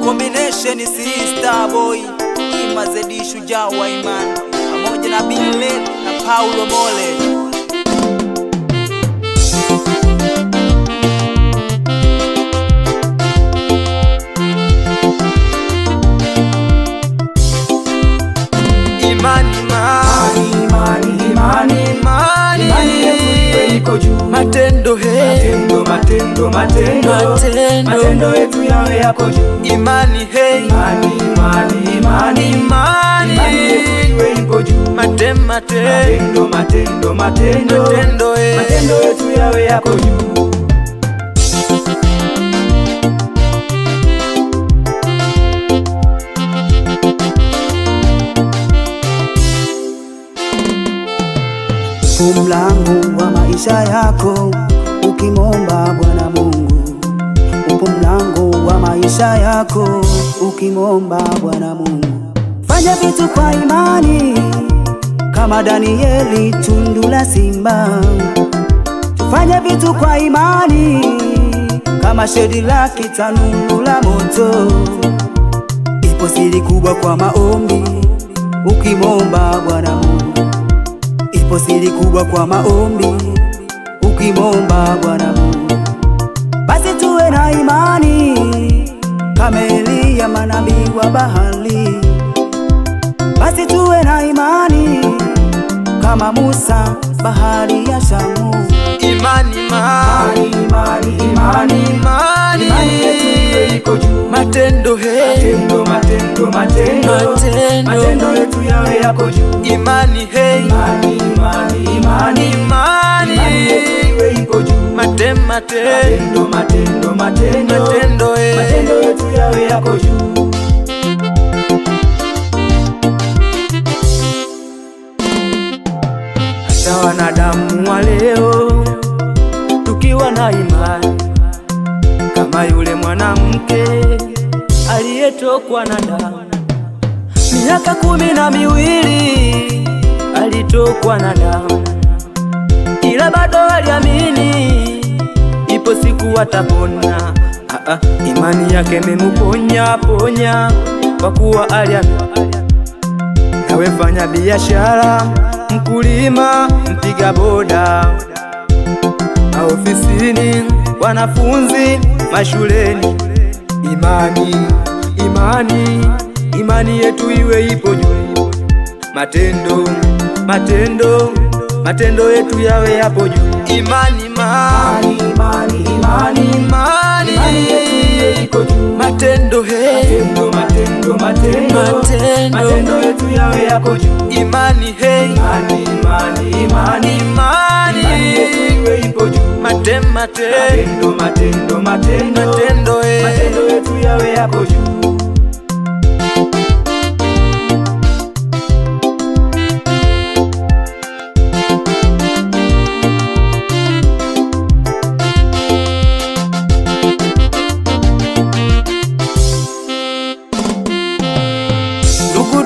combination Sister Boy, Imazedi shujaa wa imani, pamoja na Bille na Paulo Mole. Matendo yetu yawe yako juu. Imani hey, imani yetu iko juu. matendo yetu yawe yako juu. Mlango wa maisha yako ukimomba Bwana Mungu, upo mlango wa maisha yako ukimomba Bwana Mungu. Fanya vitu kwa imani kama Danieli tundu la simba. Tufanye vitu kwa imani kama Shadraka tanuru la moto. Ipo siri kubwa kwa maombi ukimomba Bwana Mungu. Ipo siri kubwa kwa maombi ukimomba Bwana Mungu. Basi tuwe na imani kama Elia manabii wa bahari. Basi tuwe na imani kama Musa bahari ya Shamu. Imani yetu iko juu. matendo hey, matendo yetu yawe yako juu. imani hey, imani yetu iko juu. matendo hey, matendo yetu yawe yako juu. hata wanadamu wa leo tukiwa na imani kama yule mwanamke aliyetokwa na damu miaka 12, alitokwa na damu, ila bado aliamini ipo siku atapona. Imani yake imemuponya kwa kuwa aliamini. Nawe fanya biashara, mkulima, mpiga boda, ofisini, wanafunzi, mashuleni, imani yetu iwe ipo juu. Matendo yetu yawe yapo juu. Imani yetu iko juu. matendo hey, matendo yetu yawe yako juu. imani hey, imani yetu ipo juu. matendo hey, matendo yetu yawe yako juu.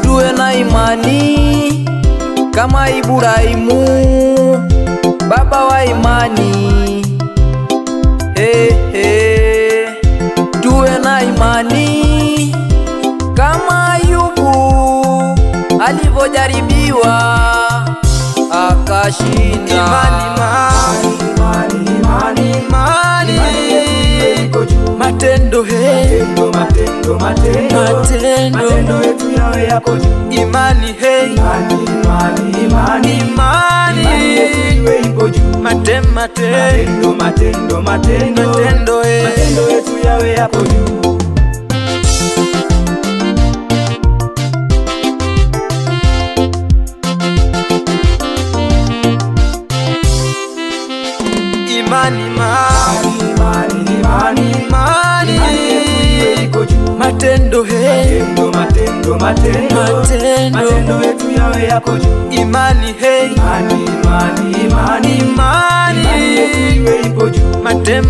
tuwe na imani kama Ibrahimu baba wa imani. Tuwe na imani kama Ayubu alivyojaribiwa akashinda. Imani iko juu. matendo hey, matendo yetu yawe yako juu. imani hey, imani yetu iko juu. matendo hey, matendo yetu yawe yako juu. imani iko juu. matendo hey, matendo yetu yawe yako juu. imani hey, imani yetu iko juu. matendo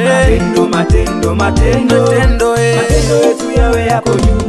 hey, matendo yetu yawe yako juu.